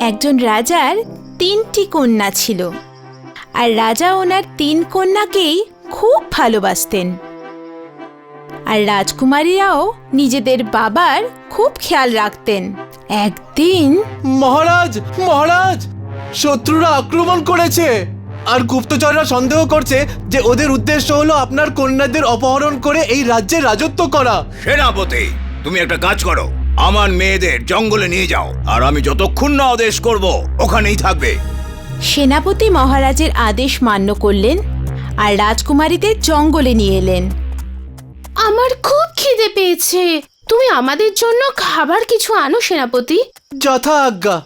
একজন রাজার 3টি কন্যা ছিল, আর রাজা ওনার 3 কন্যাকেই খুব ভালোবাসতেন। আর রাজকুমারীরাও নিজেদের বাবার খুব খেয়াল রাখতেন। একদিন মহারাজ, মহারাজ, শত্রুরা আক্রমণ করেছে আর গুপ্তচররা সন্দেহ করছে যে ওদের উদ্দেশ্য হলো আপনার কন্যাদের অপহরণ করে এই রাজ্যে রাজত্ব করা। সেনাপতি, তুমি একটা কাজ করো, আমার মেয়েদের জঙ্গলে নিয়ে যাও, আর আমি যতক্ষণ না আদেশ করব ওখানেই থাকবে। সেনাপতি মহারাজের আদেশ মান্য করলেন আর রাজকুমারীদের জঙ্গলে নিয়ে এলেন। আমার খুব খিদে পেয়েছে, তুমি আমাদের জন্য খাবার কিছু আনো সেনাপতি। যথা আজ্ঞা।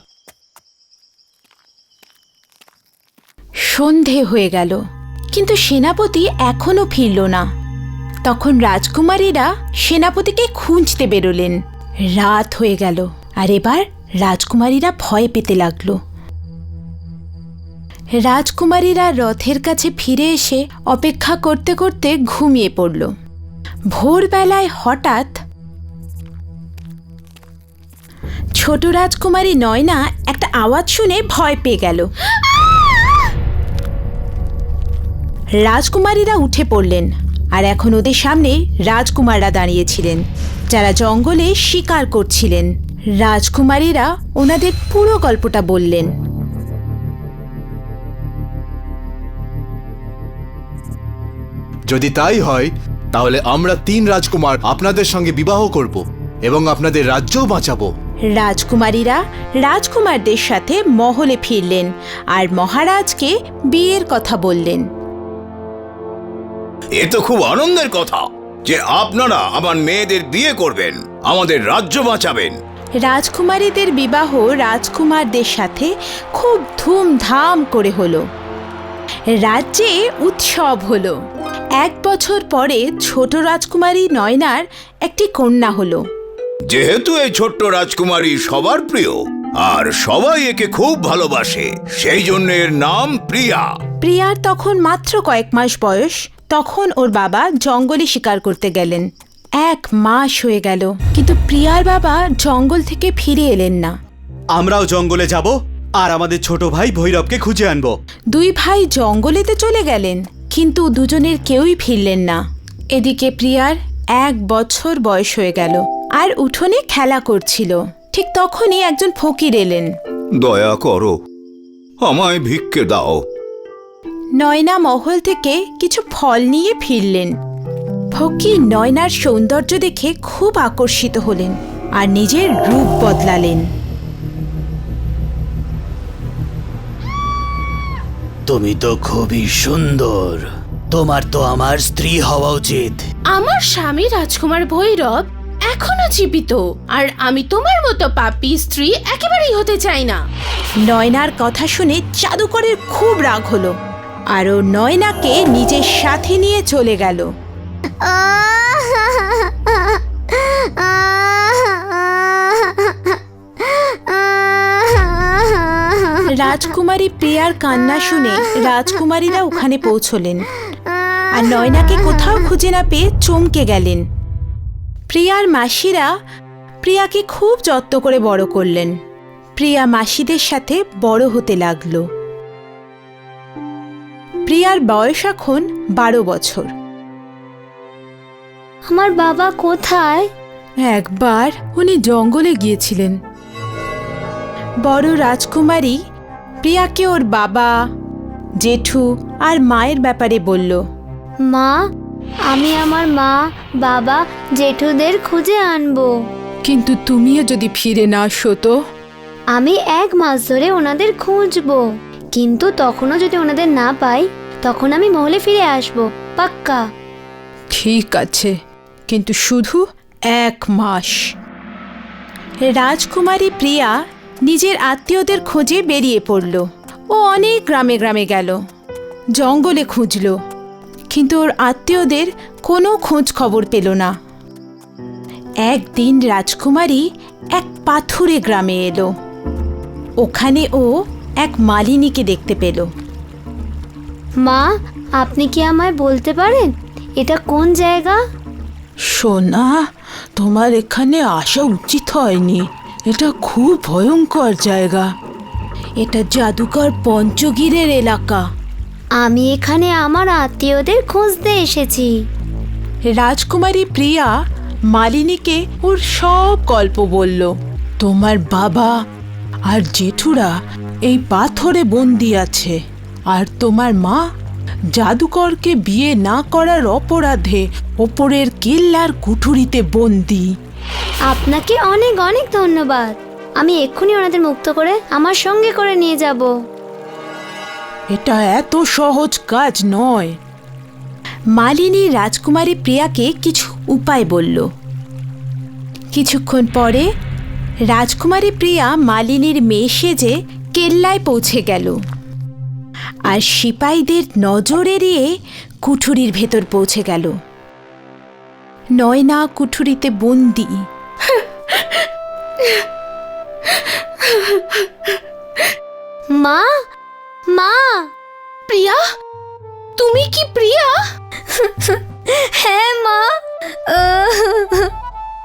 সন্ধে হয়ে গেল, কিন্তু সেনাপতি এখনো ফিরল না। তখন রাজকুমারীরা সেনাপতিকে খুঁজতে বেরোলেন। রাত হয়ে গেল, আর এবার রাজকুমারীরা ভয় পেতে লাগলো। রাজকুমারীরা রথের কাছে ফিরে এসে অপেক্ষা করতে করতে ঘুমিয়ে পড়ল। ভোরবেলায় হঠাৎ ছোট রাজকুমারী নয়না একটা আওয়াজ শুনে ভয় পেয়ে গেল। রাজকুমারীরা উঠে পড়লেন, আর এখন ওদের সামনে রাজকুমাররা দাঁড়িয়েছিলেন, যারা জঙ্গলে শিকার করছিলেন। রাজকুমারীরা ওনাদের পুরো গল্পটা বললেন। যদি তাই হয় তাহলে আমরা 3 রাজকুমার আপনাদের সঙ্গে বিবাহ করব এবং আপনাদের রাজ্যও বাঁচাবো। রাজকুমারীরা রাজকুমারদের সাথে মহলে ফিরলেন আর মহারাজকে বিয়ের কথা বললেন। এ তো খুব আনন্দের কথা যে আপনারা আমার মেয়েদের বিয়ে করবেন, আমাদের রাজ্য বাঁচাবেন। রাজকুমারীদের বিবাহ রাজকুমারদের সাথে খুব ধুমধাম করে হলো। রাজ্যে উৎসব হলো। 1 বছর পরে ছোট রাজকুমারী নয়নার একটি কন্যা হলো। যেহেতু এই ছোট্ট রাজকুমারী সবার প্রিয় আর সবাই একে খুব ভালোবাসে, সেই জন্য এর নাম প্রিয়া। প্রিয়ার তখন মাত্র কয়েক মাস বয়স। তখন ওর বাবা জঙ্গলে শিকার করতে গেলেন। 1 মাস হয়ে গেল, কিন্তু প্রিয়ার বাবা জঙ্গল থেকে ফিরে এলেন না। আমরাও জঙ্গলে যাব আর আমাদের ছোট ভাই ভৈরবকে খুঁজে আনবো। 2 ভাই জঙ্গলেতে চলে গেলেন, কিন্তু দুজনের কেউই ফিরলেন না। এদিকে প্রিয়ার 1 বছর বয়স হয়ে গেল আর উঠোনে খেলা করছিল। ঠিক তখনই একজন ফকির এলেন। দয়া করো, আমায় ভিক্ষে দাও। নয়না মহল থেকে কিছু ফল নিয়ে ফিরলেন। ফকির নয়নার সৌন্দর্য দেখে খুব আকর্ষিত হলেন আর নিজের রূপ বদলালেন। তুমি তো খুবই সুন্দর, তোমার তো আমার স্ত্রী হওয়া উচিত। আমার স্বামী রাজকুমার ভৈরব এখনো জীবিত, আর আমি তোমার মতো পাপী স্ত্রী একেবারেই হতে চাই না। নয়নার কথা শুনে জাদুকরের খুব রাগ হলো আর ও নয়নাকে নিজের সাথে নিয়ে চলে গেল। রাজকুমারী প্রিয়ার কান্না শুনে রাজকুমারীরা ওখানে পৌঁছলেন আর নয়নাকে কোথাও খুঁজে না পেয়ে চমকে গেলেন। প্রিয়ার মাসিরা প্রিয়াকে খুব যত্ন করে বড় করলেন। প্রিয়া মাসিদের সাথে বড় হতে লাগলো। প্রিয়ার বয়স এখন 12 বছর। আমার বাবা কোথায়? একবার উনি জঙ্গলে গিয়েছিলেন। বড় রাজকুমারী প্রিয়াকে ওর বাবা, জেঠু আর মায়ের ব্যাপারে বলল। মা, আমি আমার মা, বাবা, জেঠুদের খুঁজে আনবো। কিন্তু তুমিও যদি ফিরে না আসো তো? আমি 1 মাস ধরে ওনাদের খুঁজবো, কিন্তু তখনও যদি ওনাদের না পাই তখন আমি মহলে ফিরে আসবো, পাক্কা। ঠিক আছে, কিন্তু শুধু 1 মাস। রাজকুমারী প্রিয়া নিজের আত্মীয়দের খোঁজে বেরিয়ে পড়ল। ও অনেক গ্রামে গ্রামে গেল, জঙ্গলে খুঁজল, কিন্তু ওর আত্মীয়দের কোনো খোঁজ খবর পেল না। একদিন রাজকুমারী এক পাথুরে গ্রামে এলো। ওখানে ও এক মালিনীকে দেখতে পেল। মা, আপনি কি আমায় বলতে পারেন এটা কোন জায়গা? সোনা, তোমার এখানে আসা উচিত হয়নি। এটা খুব ভয়ঙ্কর জায়গা। এটা জাদুকর পঞ্চগীরের এলাকা। আমি এখানে আমার আত্মীয়দের খুঁজতে এসেছি। রাজকুমারী প্রিয়া মালিনীকে ওর সব গল্প বলল। তোমার বাবা আর জেঠুরা এই পাথরে বন্দি আছে, আর তোমার মা জাদুকরকে বিয়ে না করার অপরাধে ওপরের কেল্লার কুঠুরিতে বন্দি। আপনাকে অনেক অনেক ধন্যবাদ। আমি এক্ষুনি ওনাদের মুক্ত করে আমার সঙ্গে করে নিয়ে যাব। এটা এত সহজ কাজ নয়। মালিনী রাজকুমারী প্রিয়াকে কিছু উপায় বলল। কিছুক্ষণ পরে রাজকুমারী প্রিয়া মালিনীর মেয়ে সেজে কেল্লায় পৌঁছে গেল, আর সিপাহীদের নজর এড়িয়ে কুঠুরির ভেতর পৌঁছে গেল। নয়না কুঠুরিতে বন্দি। মা, মা। প্রিয়া, তুমি কি প্রিয়া? হ্যাঁ মা।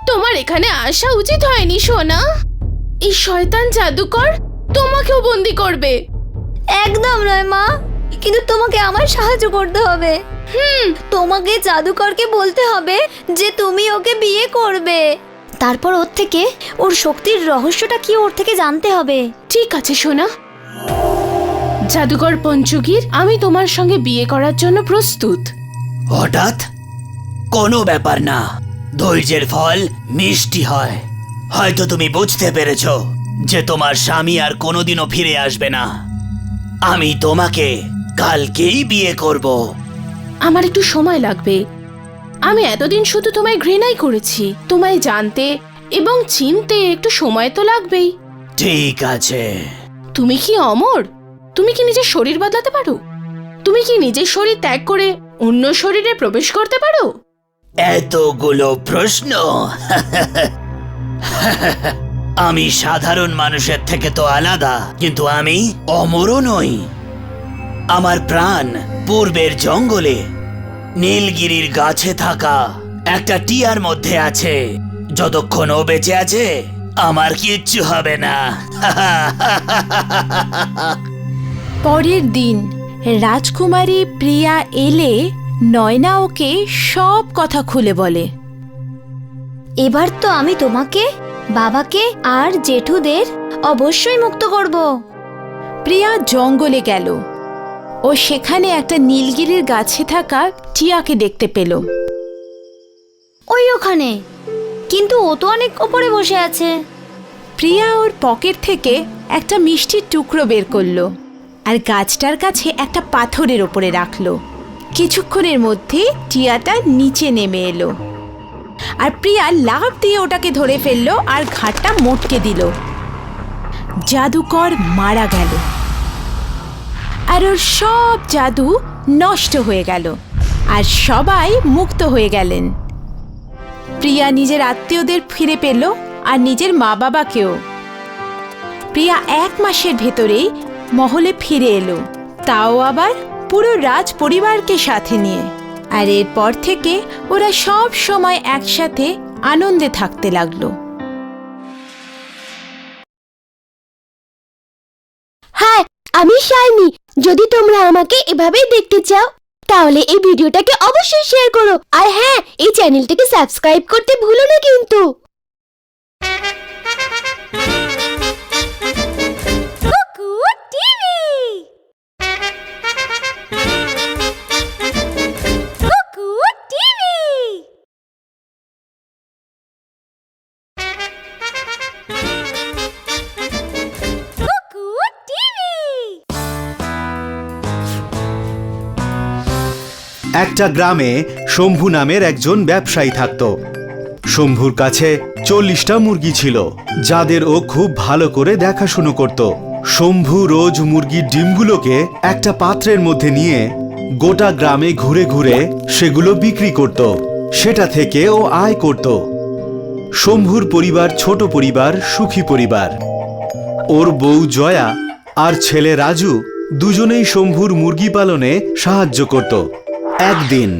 তোমার এখানে আসা উচিত হয়নি সোনা। এই শয়তান জাদুকর তোমাকেও বন্দি করবে। একদম নয় মা, কিন্তু তোমাকে আমার সাহায্য করতে হবে। তোমাকে জাদুকরকে বলতে হবে যে তুমি ওকে বিয়ে করবে। তারপর ওর থেকে ওর শক্তির রহস্যটা কি ওর থেকে জানতে হবে। ঠিক আছে সোনা। জাদুকর পঞ্চগীর, আমি তোমার সঙ্গে বিয়ে করার জন্য প্রস্তুত। হঠাৎ? কোনো ব্যাপার না, ধৈর্যের ফল মিষ্টি হয়। হয়তো তুমি বুঝতে পেরেছো যে তোমার স্বামী আর কোনোদিনও ফিরে আসবে না। আমি তোমাকে কালকেই বিয়ে করব। আমার একটু সময় লাগবে। আমি এতদিন শুধু তোমায় ঘৃণাই করেছি। তোমায় জানতে এবং চিনতে একটু সময় তো লাগবেই। ঠিক আছে। তুমি কি অমর? তুমি কি নিজের শরীর বদলাতে পারো? তুমি কি নিজের শরীর ত্যাগ করে অন্য শরীরে প্রবেশ করতে পারো? এতগুলো প্রশ্ন। আমি সাধারণ মানুষের থেকে তো আলাদা, কিন্তু আমি অমরও নই। আমার প্রাণ পূর্বের জঙ্গলে নীলগিরির গাছে থাকা একটা টিয়ার মধ্যে আছে। যতক্ষণ ও বেঁচে আছে আমার কিচ্ছু হবে না। পরের দিন রাজকুমারী প্রিয়া এলে নয়না ওকে সব কথা খুলে বলে। এবার তো আমি তোমাকে, বাবাকে আর জেঠুদের অবশ্যই মুক্ত করব। প্রিয়া জঙ্গলে গেল। ও সেখানে একটা নীলগিরির গাছে থাকা টিয়াকে দেখতে পেল। ওই ওখানে, কিন্তু ও তো অনেক ওপরে বসে আছে। প্রিয়া ওর পকেট থেকে একটা মিষ্টির টুকরো বের করলো আর গাছটার কাছে একটা পাথরের ওপরে রাখলো। কিছুক্ষণের মধ্যে টিয়াটা নিচে নেমে এলো, আর প্রিয়া লাফ দিয়ে ওটাকে ধরে ফেললো আর ঘাটটা মটকে দিল। জাদুকর মারা গেল, আর ওর সব জাদু নষ্ট হয়ে গেল, আর সবাই মুক্ত হয়ে গেলেন। প্রিয়া নিজের আত্মীয়দের ফিরে পেল, আর নিজের মা বাবাকেও। প্রিয়া 1 মাসের ভেতরেই মহলে ফিরে এলো, তাও আবার পুরো রাজ পরিবারকে সাথে নিয়ে। আর এরপর থেকে ওরা সব সময় একসাথে আনন্দে থাকতে লাগলো। হাই, আমি শাইনি। যদি তোমরা আমাকে এভাবেই দেখতে চাও তাহলে এই ভিডিওটাকে অবশ্যই শেয়ার করো, আর হ্যাঁ, এই চ্যানেলটাকে সাবস্ক্রাইব করতে ভুলো না কিন্তু। একটা গ্রামে শম্ভু নামের একজন ব্যবসায়ী থাকত। শম্ভুর কাছে 40টা মুরগি ছিল, যাদের ও খুব ভালো করে দেখাশুনো করত। শম্ভু রোজ মুরগির ডিমগুলোকে একটা পাত্রের মধ্যে নিয়ে গোটা গ্রামে ঘুরে ঘুরে সেগুলো বিক্রি করত। সেটা থেকে ও আয় করত। শম্ভুর পরিবার ছোট পরিবার, সুখী পরিবার। ওর বউ জয়া আর ছেলে রাজু দুজনেই শম্ভুর মুরগি পালনে সাহায্য করত। একদিন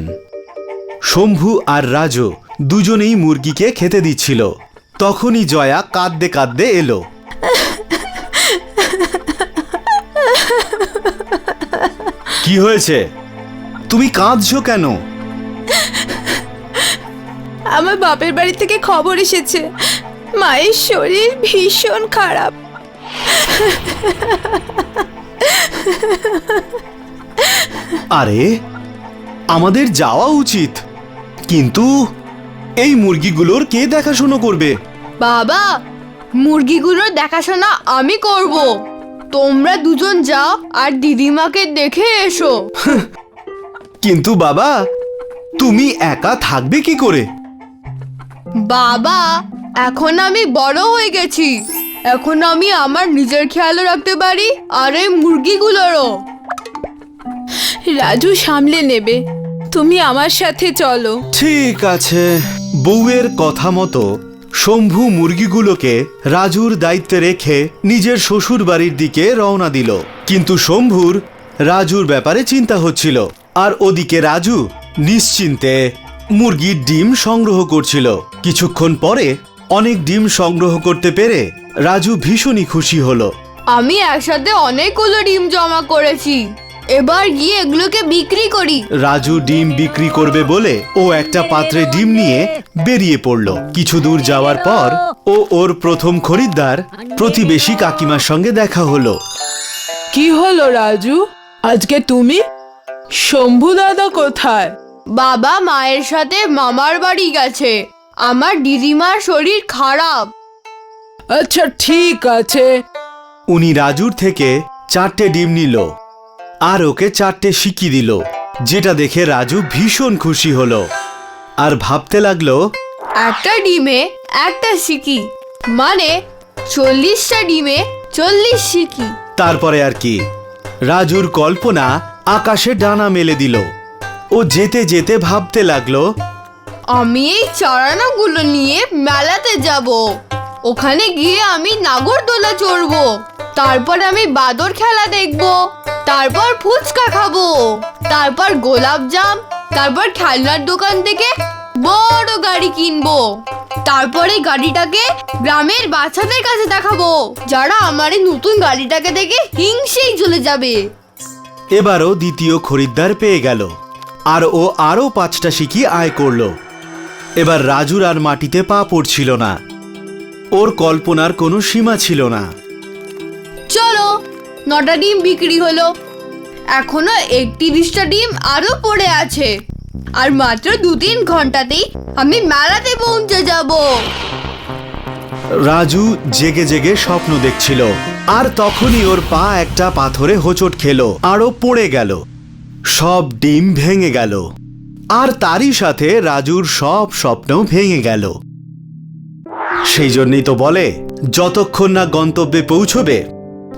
শম্ভু আর রাজু দুজনেই মুরগিকে খেতে দিচ্ছিল। তখনই জয়া কাঁদতে কাঁদতে এলো। কি হয়েছে? তুমি কাঁদছো কেন? আমার বাপের বাড়ি থেকে খবর এসেছে মায়ের শরীর ভীষণ খারাপ। আরে আমাদের যাওয়া উচিত, কিন্তু এই মুরগিগুলোর কে দেখাশুনো করবে? বাবা, মুরগিগুলোর দেখাশোনা আমি করব। তোমরা দুজন যাও আর দিদিমাকে দেখে এসো। কিন্তু বাবা, তুমি একা থাকবে কি করে? বাবা, এখন আমি বড় হয়ে গেছি, এখন আমি আমার নিজের খেয়াল রাখতে পারি আর এই মুরগিগুলোরও। রাজু সামলে নেবে, তুমি আমার সাথে চলো। ঠিক আছে। বউয়ের কথা মতো শম্ভু মুরগিগুলোকে রাজুর দায়িত্বে রেখে নিজের শ্বশুর বাড়ির দিকে রওনা দিল। কিন্তু শম্ভুর রাজুর ব্যাপারে চিন্তা হচ্ছিল, আর ওদিকে রাজু নিশ্চিন্তে মুরগির ডিম সংগ্রহ করছিল। কিছুক্ষণ পরে অনেক ডিম সংগ্রহ করতে পেরে রাজু ভীষণই খুশি হলো। আমি একসাথে অনেকগুলো ডিম জমা করেছি, এবার গিয়ে এগুলোকে বিক্রি করি। রাজু ডিম বিক্রি করবে বলে ও একটা পাত্রে ডিম নিয়ে বেরিয়ে পড়ল। কিছু দূর যাওয়ার পর ওর প্রথম খরিদ্দার প্রতিবেশী কাকিমার সঙ্গে দেখা হলো। কি হলো রাজু, আজকে তুমি? শম্ভু দাদা কোথায়? বাবা মায়ের সাথে মামার বাড়ি গেছে, আমার দিদিমার শরীর খারাপ। আচ্ছা ঠিক আছে। উনি রাজুর থেকে 4টে ডিম নিল আর ওকে 4টে সিকি দিল, যেটা দেখে রাজু ভীষণ খুশি হলো আর ভাবতে লাগলো, একটা ডিমে একটা সিকি, মানে 40টা ডিমে 40 সিকি। তারপরে আর কি, রাজুর কল্পনা আকাশে ডানা মেলে দিল। ও যেতে যেতে ভাবতে লাগলো, আমি এই চারানাগুলো নিয়ে মেলাতে যাব, ওখানে গিয়ে আমি নাগরদোলা চড়বো, তারপর আমি বাদর খেলা দেখবো, তারপর ফুচকা খাবো, তারপর গোলাপ জাম, তারপর খেলনার দোকান থেকে বড় গাড়ি কিনবো, তারপরে গাড়িটাকে গ্রামের বাচ্চাদের কাছে দেখাবো, যারা আমার এই নতুন গাড়িটাকে দেখে হিংসেই চলে যাবে। এবারও দ্বিতীয় খরিদ্দার পেয়ে গেল আর ও আরো 5টা সিকি আয় করলো। এবার রাজুর আর মাটিতে পা পড়ছিল না, ওর কল্পনার কোনো সীমা ছিল না। চলো, 9টা ডিম বিক্রি হলো, এখনো 31টা ডিম আরো পড়ে আছে, আর মাত্র 2-3 ঘন্টাতেই আমি মেলাতে পৌঁছে যাব। রাজু জেগে জেগে স্বপ্ন দেখছিল, আর তখনই ওর পা একটা পাথরে হোঁচট খেলো আর ও পড়ে গেল। সব ডিম ভেঙে গেল, আর তারই সাথে রাজুর সব স্বপ্ন ভেঙে গেল। সেই জন্যই তো বলে, যতক্ষণ না গন্তব্যে পৌঁছবে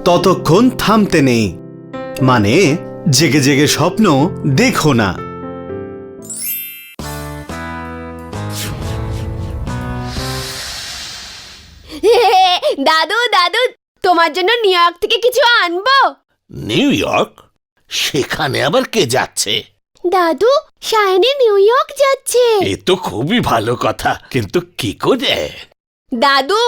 ততক্ষণ থামতে নেই, মানে জেগে জেগে স্বপ্ন দেখো না। দাদু দাদু, তোমার জন্য নিউ ইয়র্ক থেকে কিছু আনবো? New York? সেখানে আবার কে যাচ্ছে? দাদু, শাইনি নিউ ইয়র্ক যাচ্ছে। এ তো খুবই ভালো কথা, কিন্তু কি করে? দাদু,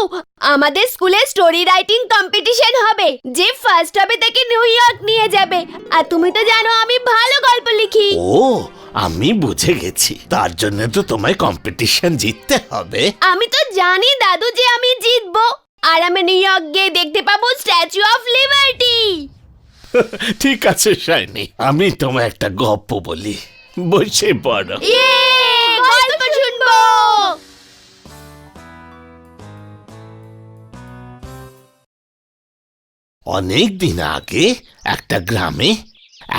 আমাদের স্কুলে স্টোরি রাইটিং কম্পিটিশন হবে, যে ফার্স্ট হবে তাকে নিউ ইয়র্ক নিয়ে যাবে। আর তুমি তো জানো আমি ভালো গল্প লিখি। ও, আমি বুঝে গেছি, তার জন্য তো তোমায় কম্পিটিশন জিততে হবে। আমি তো জানি দাদু যে আমি জিতবো, আর আমি নিউ ইয়র্ক গিয়ে দেখতে পাবো স্ট্যাচু অফ লিবার্টি। ঠিক আছে শাইনি, আমি তোমায় একটা গল্প বলি, বসে পড়ো। গল্প শুনবো। অনেক দিন আগে একটা গ্রামে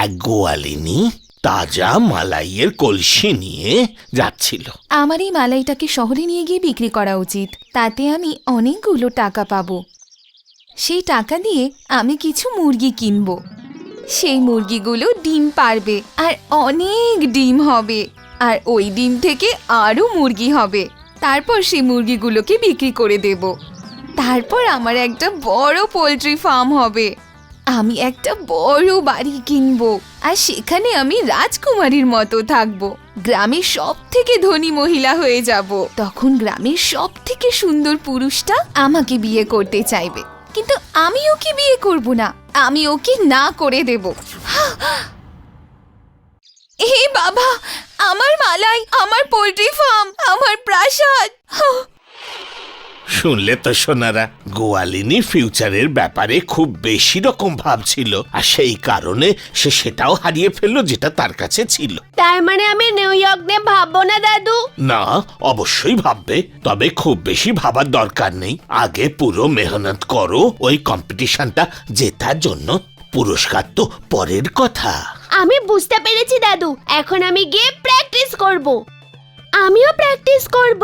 এক গোয়ালিনী তাজা মালাইয়ের কলসি নিয়ে যাচ্ছিল। আমার এই মালাইটাকে শহরে নিয়ে গিয়ে বিক্রি করা উচিত, তাতে আমি অনেকগুলো টাকা পাবো। সেই টাকা দিয়ে আমি কিছু মুরগি কিনবো, সেই মুরগিগুলো ডিম পারবে আর অনেক ডিম হবে, আর ওই ডিম থেকে আরও মুরগি হবে। তারপর সেই মুরগিগুলোকে বিক্রি করে দেব। তারপর আমার একটা বড় পোলট্রি ফার্ম হবে, আমি একটা বড় বাড়ি কিনবো, আর সেখানে আমি রাজকুমারীর মতো থাকবো। গ্রামের সব থেকে ধনী মহিলা হয়ে যাব। তখন গ্রামের সব থেকে সুন্দর পুরুষটা আমাকে বিয়ে করতে চাইবে, কিন্তু আমি ওকে বিয়ে করব না, আমি ওকে না করে দেব। হে বাবা, আমার মালাই, আমার পোল্ট্রি ফার্ম, আমার প্রাসাদ। শুনলে তো সোনারা, গোয়ালিনী ফিউচারের ব্যাপারে খুব বেশি রকম ভাবছিল, আর সেই কারণে সে সেটাও হারিয়ে ফেললো যেটা তার কাছে ছিল। তার মানে আমি নিউ ইয়র্ক নিয়ে ভাববো না দাদু? না, অবশ্যই ভাববে, তবে খুব বেশি ভাবার দরকার নেই। আগে পুরো মেহনত করো ওই কম্পিটিশনটা জেতার জন্য, পুরস্কার তো পরের কথা। আমি বুঝতে পেরেছি দাদু, এখন আমি গিয়ে প্র্যাকটিস করব। আমিও প্র্যাকটিস করব।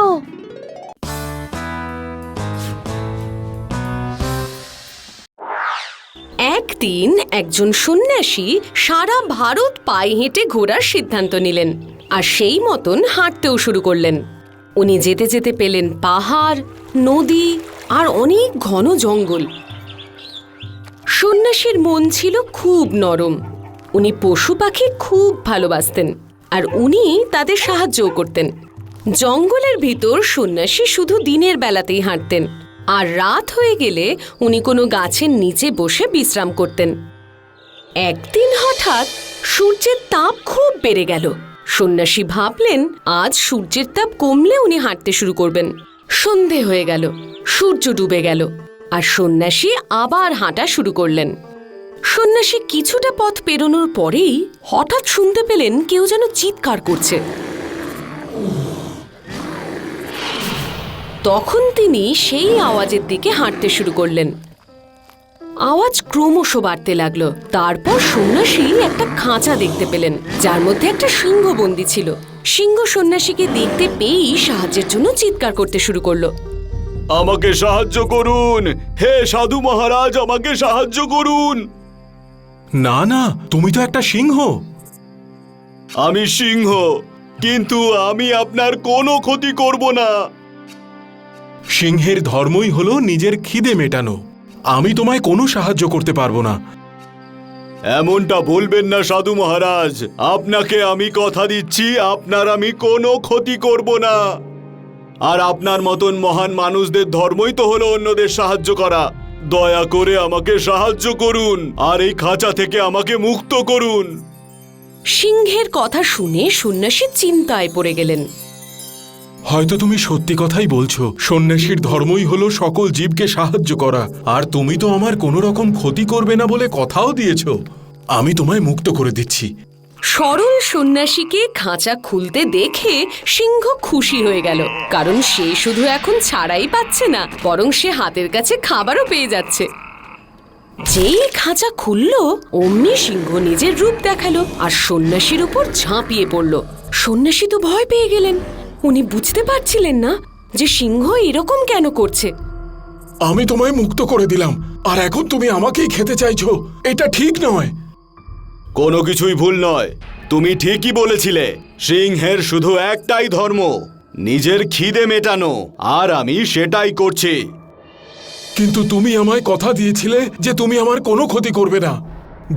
একদিন একজন সন্ন্যাসী সারা ভারত পায়ে হেঁটে ঘোরার সিদ্ধান্ত নিলেন, আর সেই মতন হাঁটতেও শুরু করলেন। উনি যেতে যেতে পেলেন পাহাড়, নদী আর অনেক ঘন জঙ্গল। সন্ন্যাসীর মন ছিল খুব নরম। উনি পশু পাখি খুব ভালোবাসতেন, আর উনি তাদের সাহায্যও করতেন। জঙ্গলের ভিতর সন্ন্যাসী শুধু দিনের বেলাতেই হাঁটতেন, আর রাত হয়ে গেলে উনি কোনো গাছের নিচে বসে বিশ্রাম করতেন। একদিন হঠাৎ সূর্যের তাপ খুব বেড়ে গেল। সন্ন্যাসী ভাবলেন আজ সূর্যের তাপ কমলে উনি হাঁটতে শুরু করবেন। সন্ধে হয়ে গেল, সূর্য ডুবে গেল, আর সন্ন্যাসী আবার হাঁটা শুরু করলেন। সন্ন্যাসী কিছুটা পথ পেরোনোর পরেই হঠাৎ শুনতে পেলেন কেউ যেন চিৎকার করছে। তখন তিনি সেই আওয়াজের দিকে হাঁটতে শুরু করলেন। আওয়াজ ক্রমশ বাড়তে লাগলো। তারপর সন্ন্যাসী একটা খাঁচা দেখতে পেলেন, যার মধ্যে একটা সিংহ বন্দী ছিল। সিংহ সন্ন্যাসীকে দেখতে পেয়েই সাহায্যের জন্য চিৎকার করতে শুরু করলো। আমাকে সাহায্য করুন, হে সাধু মহারাজ, আমাকে সাহায্য করুন। না না, তুমি তো একটা সিংহ। আমি সিংহ, কিন্তু আমি আপনার কোনো ক্ষতি করব না। সিংহের ধর্মই হলো নিজের খিদে মেটানো। আমি তোমায় কোনো সাহায্য করতে পারবো না। এমনটা বলবেন না সাধু মহারাজ, আপনাকে আমি কথা দিচ্ছি আপনার আমি কোনো ক্ষতি করব না। আর আপনার মতন মহান মানুষদের ধর্মই তো হলো অন্যদের সাহায্য করা। দয়া করে আমাকে সাহায্য করুন, আর এই খাঁচা থেকে আমাকে মুক্ত করুন। সিংহের কথা শুনে সন্ন্যাসী চিন্তায় পড়ে গেলেন। হয়তো তুমি সত্যি কথাই বলছো। সন্ন্যাসীর ধর্মই হলো সকল জীবকে সাহায্য করা, আর তুমি তো আমার কোনো রকম ক্ষতি করবে না বলে কথাও দিয়েছো। আমি তোমায় মুক্ত করে দিচ্ছি। সরল সন্ন্যাসীকে খাঁচা খুলতে দেখে সিংহ খুশি হয়ে গেল, কারণ সে শুধু এখন ছাড়াই পাচ্ছে না, বরং সে হাতের কাছে খাবারও পেয়ে যাচ্ছে। যেই খাঁচা খুলল, অমনি সিংহ নিজের রূপ দেখালো আর সন্ন্যাসীর উপর ঝাঁপিয়ে পড়ল। সন্ন্যাসী তো ভয় পেয়ে গেলেন। উনি বুঝতে পারছিলেন না যে সিংহ এরকম কেন করছে। আমি তোমায় মুক্ত করে দিলাম, আর এখন তুমি আমাকেই খেতে চাইছো। এটা ঠিক নয়। কোনো কিছুই ভুল নয়, তুমি ঠিকই বলেছিলে। সিংহের শুধু একটাই ধর্ম, নিজের খিদে মেটানো, আর আমি সেটাই করছি। কিন্তু তুমি আমায় কথা দিয়েছিলে যে তুমি আমার কোনো ক্ষতি করবে না।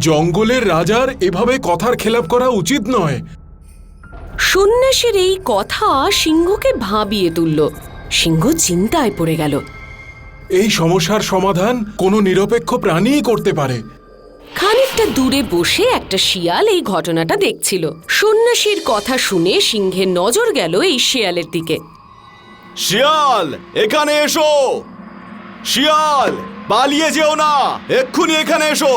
জঙ্গলের রাজার এভাবে কথার খেলাপ করা উচিত নয়। সন্ন্যাসীর এই কথা সিংহকে ভাবিয়ে তুলল। সিংহ চিন্তায় পড়ে গেল। এই সমস্যার সমাধান কোনো নিরপেক্ষ প্রাণীই করতে পারে। খানিকটা দূরে বসে একটা শিয়াল এই ঘটনাটা দেখছিল। সন্ন্যাসীর কথা শুনে সিংহের নজর গেল এই শিয়ালের দিকে। শিয়াল, এখানে এসো। শিয়াল, পালিয়ে যেও না, এক্ষুনি এখানে এসো।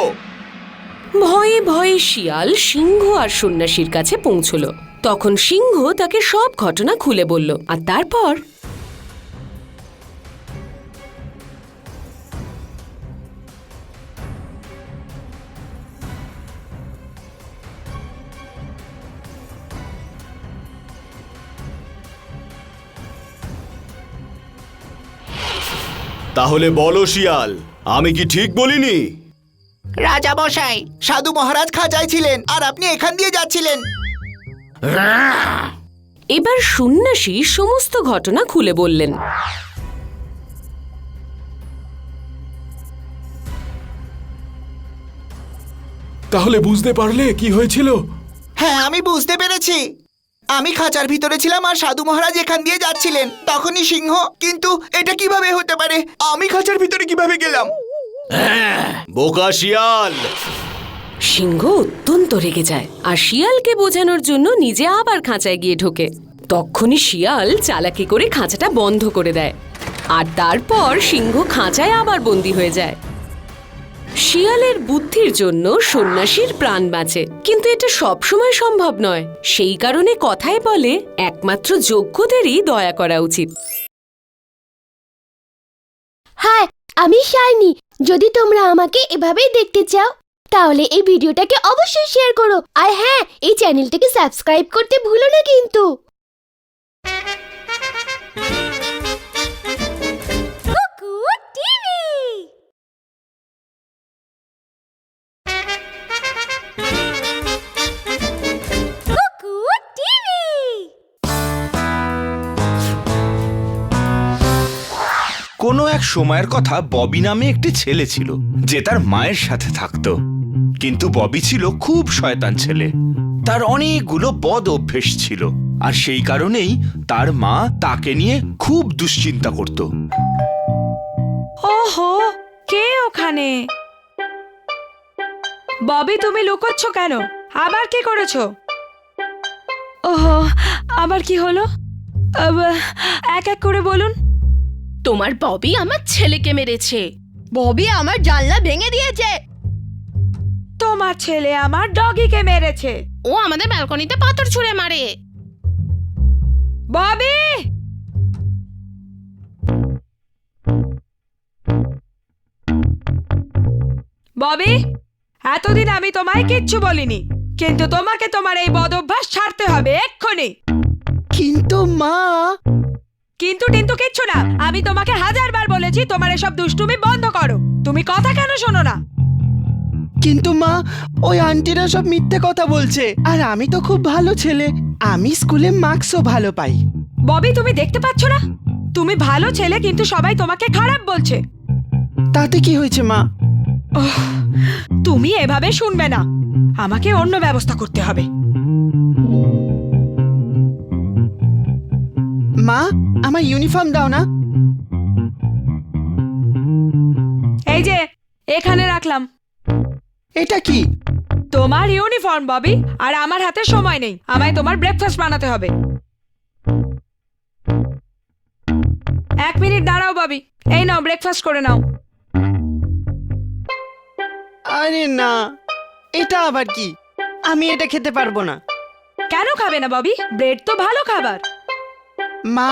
ভয়ে ভয়ে শিয়াল সিংহ আর সন্ন্যাসীর কাছে পৌঁছলো। তখন সিংহ তাকে সব ঘটনা খুলে বলল, আর তারপর তাহলে বলো শিয়াল, আমি কি ঠিক বলিনি? রাজা মশাই, সাধু মহারাজ খাঁচায় ছিলেন আর আপনি এখান দিয়ে যাচ্ছিলেন। এবার সন্ন্যাসী সমস্ত ঘটনা খুলে বললেন। তাহলে বুঝতে পারলে কি হয়েছিল? হ্যাঁ, আমি বুঝতে পেরেছি। আমি খাঁচার ভিতরে ছিলাম আর সাধু মহারাজ এখান দিয়ে যাচ্ছিলেন, তখনই সিংহ। কিন্তু এটা কিভাবে হতে পারে? আমি খাঁচার ভিতরে কিভাবে গেলাম? বোকা শিয়াল, সিংহ অত্যন্ত রেগে যায় আর শিয়ালকে বোঝানোর জন্য নিজে আবার খাঁচায় গিয়ে ঢোকে। তখনই শিয়াল চালাকি করে খাঁচাটা বন্ধ করে দেয় আর তারপর সিংহ খাঁচায় আবার বন্দী হয়ে যায়। শিয়ালের বুদ্ধির জন্য সন্ন্যাসীর প্রাণ বাঁচে, কিন্তু এটা সবসময় সম্ভব নয়। সেই কারণে কথায় বলে একমাত্র যোগ্যদেরই দয়া করা উচিত। হাই, আমি শাইনি। যদি তোমরা আমাকে এভাবেই দেখতে চাও তাহলে এই ভিডিওটাকে অবশ্যই শেয়ার করো, আর হ্যাঁ, এই চ্যানেলটাকে সাবস্ক্রাইব করতে ভুলো না কিন্তু। কোনো এক সময়ের কথা, ববি নামে একটি ছেলে ছিল যে তার মায়ের সাথে থাকতো। কিন্তু ববি ছিল খুব শয়তান ছেলে। তার অনেকগুলো বদ অভ্যেস ছিল, আর সেই কারণেই তার মা তাকে নিয়ে খুব দুশ্চিন্তা করত। ওহো, কে ওখানে? ববি, তুমি লুকোচ্ছ কেন? আবার কি করেছো? ওহো, আবার কি হলো? এক এক করে বলুন। তোমার ববি আমার ছেলেকে মেরেছে। ববি আমার জানলা ভেঙে দিয়েছে। তোমার ছেলে আমার ডগিকে মেরেছে। ও আমাদের ব্যালকনিতে পাথর ছুঁড়ে মারে। ববি! ববি, এতদিন আমি তোমায় কিচ্ছু বলিনি, কিন্তু তোমাকে তোমার এই বদ অভ্যাস ছাড়তে হবে এক্ষুনি। কিন্তু মা, কিন্তু টিন্তু কিচ্ছু না। আমি তোমাকে 1000 বার বলেছি তোমার এসব দুষ্টুমি বন্ধ করো। তুমি কথা কেন শোনো না? কিন্তু মা, ওই আন্টিরা সব মিথ্যে কথা বলছে। আর আমি তো খুব ভালো ছেলে, আমি স্কুলে মার্কসও ভালো পাই। ববি, তুমি দেখতে পাচ্ছ না? তুমি ভালো ছেলে, কিন্তু সবাই তোমাকে খারাপ বলছে। তাতে কি হয়েছে মা? তুমি এভাবে শুনবে না, আমাকে অন্য ব্যবস্থা করতে হবে। মা, আমার ইউনিফর্ম দাও না। এই যে, এখানে রাখলাম। এটা কি? তোমার ইউনিফর্ম ববি, আর আমার হাতে সময় নেই। আমায় তোমার ব্রেকফাস্ট বানাতে হবে। 1 মিনিট দাঁড়াও ববি, এই নাও ব্রেকফাস্ট করে নাও। আরে না, এটা আবার কি? আমি এটা খেতে পারবো না। কেন খাবে না ববি? ব্রেড তো ভালো খাবার। মা,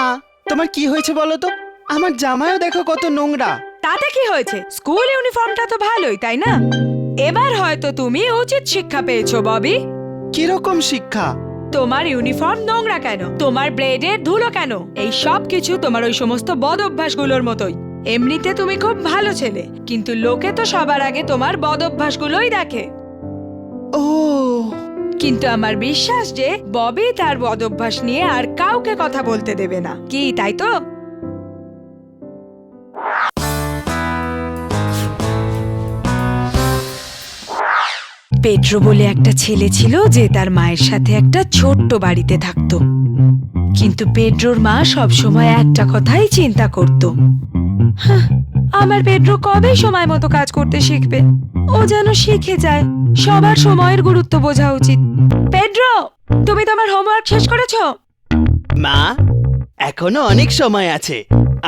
তোমার কি হয়েছে বলো তো? আমার জামায়ও দেখো কত নোংরা। তাতে কি হয়েছে? স্কুল ইউনিফর্মটা তো ভালোই, তাই না? এবার হয়তো তুমি উচিত শিক্ষা পেয়েছো ববি। কিরকম শিক্ষা? তোমার ইউনিফর্ম নোংরা কেন? তোমার ব্রেডের ধুলো কেন? এই সব কিছু তোমার ওই সমস্ত বদ অভ্যাসগুলোর মতোই। এমনিতে তুমি খুব ভালো ছেলে, কিন্তু লোকে তো সবার আগে তোমার বদ অভ্যাসগুলোই দেখে। ও, কিন্তু আমার বিশ্বাস যে ববি তার বদ অভ্যাস নিয়ে আর কাউকে কথা বলতে দেবে না। কি, তাই তো? পেড্রো বলে একটা ছেলে ছিল যে তার মায়ের সাথে একটা ছোট্ট বাড়িতে থাকতো। কিন্তু পেড্রোর মা সবসময় একটা কথাই চিন্তা করত, আমার পেড্রো কবে সময় মতো কাজ করতে শিখবে? ও যেন শিখে যায়। সবার সময়ের গুরুত্ব বোঝা উচিত। পেড্রো, তুমি তোমার হোমওয়ার্ক শেষ করেছো? মা, এখনো অনেক সময় আছে।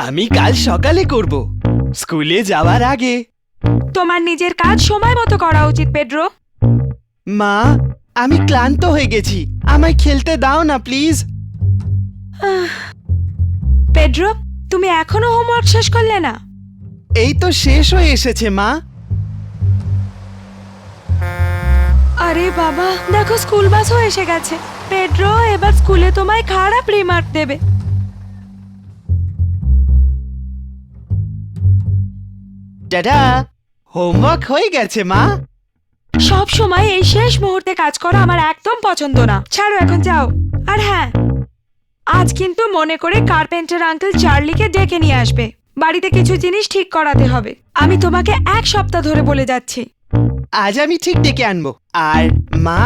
আমি কাল সকালে করব, স্কুলে যাওয়ার আগে। তোমার নিজের কাজ সময় মতো করা উচিত পেড্রো। মা, আমি ক্লান্ত হয়ে গেছি, আমায় খেলতে দাও না প্লিজ। পেড্রো, তুমি এখনো হোমওয়ার্ক শেষ করলে না? এই তো শেষ হয়ে এসেছে মা। আরে বাবা, দেখো স্কুল বাসও এসে গেছে। পেড্রো, এবার স্কুলে তোমায় খারাপ রিমার্ক দেবে। দাদা, হোমওয়ার্ক হয়ে গেছে মা। সব সময় এই শেষ মুহূর্তে কাজ করা আমার একদম পছন্দ না। ছাড়ো, এখন যাও। আর হ্যাঁ, আজ কিন্তু মনে করে কার্পেন্টার আঙ্কেল চার্লিকে ডেকে নিয়ে আসবে। বাড়িতে কিছু জিনিস ঠিক করাতে হবে। আমি তোমাকে 1 সপ্তাহ ধরে বলে যাচ্ছি। আজ আমি ঠিক ডেকে আনবো। আর মা,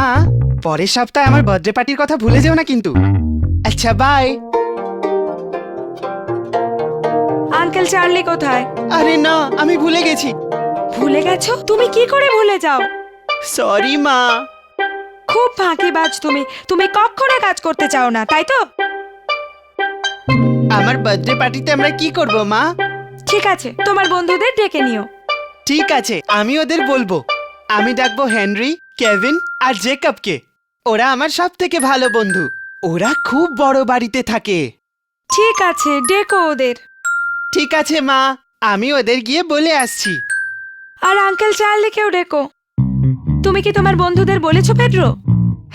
পরের সপ্তাহে আমার বার্থডে পার্টির কথা ভুলে যেও না কিন্তু। আচ্ছা, বাই। আঙ্কেল চার্লি কোথায়? আরে না, আমি ভুলে গেছি। ভুলে গেছো? তুমি কি করে ভুলে যাও? সরি মা। খুব ফাঁকিবাজ তুমি, তুমি কখনো কাজ করতে চাও না, তাই তো? আমার বার্থডে পার্টিতে আমরা কি করব মা? ঠিক আছে, তোমার বন্ধুদের ডেকে নিও। ঠিক আছে, আমি ওদের বলবো। আমি ডাকবো হেনরি, কেভিন আর জেকবকে। ওরা আমার সব থেকে ভালো বন্ধু। ওরা খুব বড় বাড়িতে থাকে। ঠিক আছে, ডেকো ওদের। ঠিক আছে মা, আমি ওদের গিয়ে বলে আসছি। আর আঙ্কেল চার্লিকেও ডেকো। তুমি কি তোমার বন্ধুদের বলেছো পেড্রো?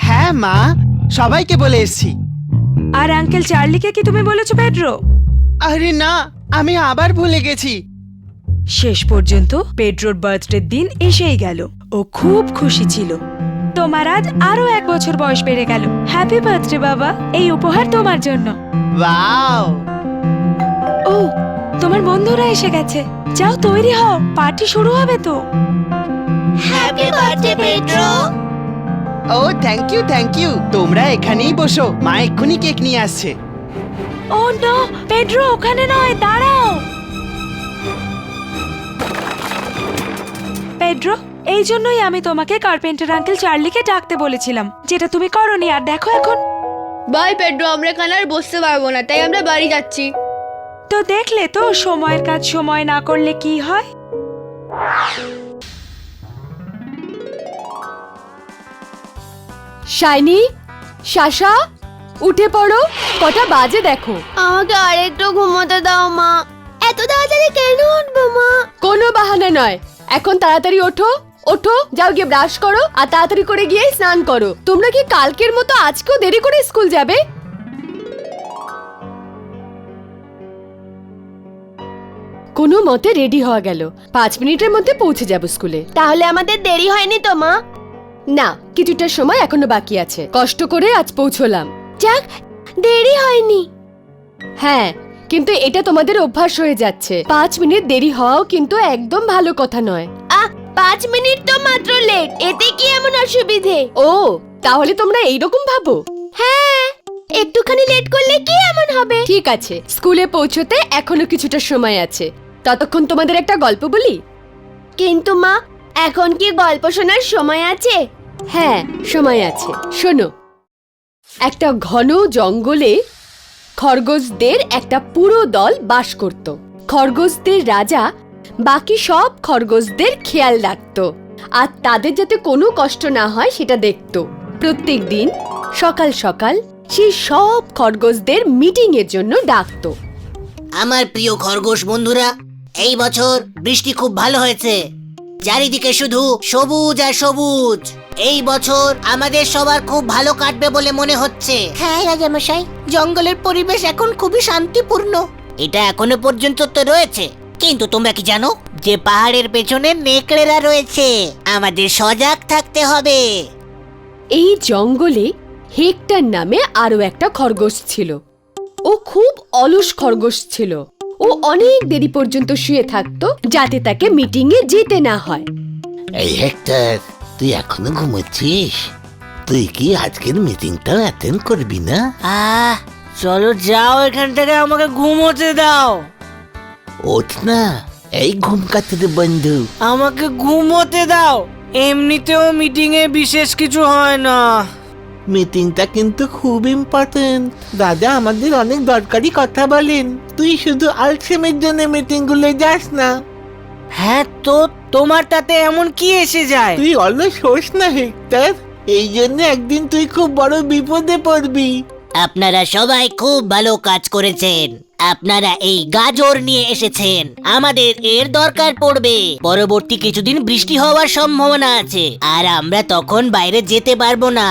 হ্যাঁ মা, সবাইকে বলে এসছি। আর আঙ্কেল চার্লিকে কি তুমি বলেছো পেড্রো? আরে না, আমি আবার ভুলে গেছি। শেষ পর্যন্ত পেড্রোর বার্থডে দিন এসেই গেল। ও খুব খুশি ছিল। তোমার আজ আরো 1 বছর বয়স বেড়ে গেল। হ্যাপি বার্থডে বাবা, এই উপহার তোমার জন্য। ওয়াও! ও, তোমার বন্ধুরা এসে গেছে। যাও তৈরি হও, পার্টি শুরু হবে তো। Happy birthday Pedro. ও থ্যাংক ইউ, থ্যাংক ইউ। তোমরা এখানেই বসো, মা এক্ষুনি কেক নিয়ে আসছে। ও নো, পেড্রো ওখানে নয়, দাঁড়াও। পেড্রো, এই জন্যই আমি তোমাকে কার্পেন্টার আঙ্কেল চার্লিকে ডাকতে বলেছিলাম, যেটা তুমি করোনি। আর দেখো এখন। বাই পেড্রো, আমরা এখানে আর বসতে পারবো না, তাই আমরা বাড়ি যাচ্ছি। তো দেখলে তো, সময়ের কাজ সময় না করলে কি হয়। শাইনি, শাশা, উঠে পড়ো, কটা বাজে দেখো। আমাকে আরেকটু ঘুমোতে দাও মা। এত তাড়াতাড়ি কেন উঠবো মা? কোনো বাহানা নয়, এখন তাড়াতাড়ি ওঠো। ওঠো, যাও গিয়ে ব্রাশ করো আর তাড়াতাড়ি করে গিয়ে স্নান করো। তোমরা কি কালকের মতো আজকেও দেরি করে স্কুল যাবে? কোনো মতে রেডি হওয়া গেল। 5 মিনিটের মধ্যে পৌঁছে যাব স্কুলে। তাহলে আমাদের দেরি হয়নি তো মা? না, কিছুটা সময় এখনো বাকি আছে। কষ্ট করে আজ পৌঁছলাম। যাক, দেরি হয়নি। হ্যাঁ, কিন্তু এটা তোমাদের অভ্যাস হয়ে যাচ্ছে। 5 মিনিট দেরি হওয়াও কিন্তু একদম ভালো কথা নয়। 5 মিনিট তো মাত্র লেট, এতে কি এমন অসুবিধে? ও, তাহলে তোমরা এইরকম ভাবো? হ্যাঁ, একটুখানি লেট করলে কি এমন হবে? ঠিক আছে, স্কুলে পৌঁছতে এখনো কিছুটা সময় আছে। ততক্ষণ তোমাদের একটা গল্প বলি। কিন্তু মা, এখন কি গল্প শোনার সময় আছে? হ্যাঁ, সময় আছে। শোনো, একটা ঘন জঙ্গলে খরগোশদের একটা পুরো দল বাস করত। খরগোশদের রাজা বাকি সব খরগোশদের খেয়াল রাখত আর তাদের যাতে কোনো কষ্ট না হয় সেটা দেখত। প্রত্যেক দিন সকাল সকাল সে সব খরগোশদের মিটিং এর জন্য ডাকতো। আমার প্রিয় খরগোশ বন্ধুরা, এই বছর বৃষ্টি খুব ভালো হয়েছে। চারিদিকে শুধু সবুজ আর সবুজ। এই বছর আমাদের সবার খুব ভালো কাটবে বলে মনে হচ্ছে। হ্যাঁ রাজামশাই, জঙ্গলের পরিবেশ এখন খুবই শান্তিপূর্ণ। এটা এখনো পর্যন্ত তো রয়েছে, কিন্তু তোমরা কি জানো যে পাহাড়ের পেছনে নেকড়েরা রয়েছে? আমাদের সজাগ থাকতে হবে। এই জঙ্গলে হেক্টর নামে আরো একটা খরগোশ ছিল। ও খুব অলস খরগোশ ছিল। ও অনেক দেরি পর্যন্ত শুয়ে থাকতো যাতে তাকে মিটিং এ যেতে না হয়। এই হেক্টর, তুই এখনো ঘুমোচ্ছিস? তুই কি আজকের মিটিংটাও অ্যাটেন্ড করবি না? চলো যাও এখান থেকে, আমাকে ঘুমোতে দাও। ওঠ না, এই ঘুম কাটতে বন্ধু। আমাকে ঘুমোতে দাও। এমনিতেও মিটিং এ বিশেষ কিছু হয় না। মিটিংটা কিন্তু খুব ইম্পর্টেন্ট। দাদা আমাদের অনেক দরকারি কথা বলেন। তুই শুধু আলসেমের জন্য মিটিং গুলো যাস না। হ্যাঁ, তো তোমার তাতে এমন কি এসে যায়? তুই অলস হোস না হেক্টর, এই জন্য একদিন তুই খুব বড় বিপদে পড়বি। আপনারা সবাই খুব ভালো কাজ করেছেন। আপনারা এই গাজর নিয়ে এসেছেন, আমাদের এর দরকার পড়বে। পরবর্তী কিছুদিন বৃষ্টি হওয়ার সম্ভাবনা আছে, আর আমরা তখন বাইরে যেতে পারবো না।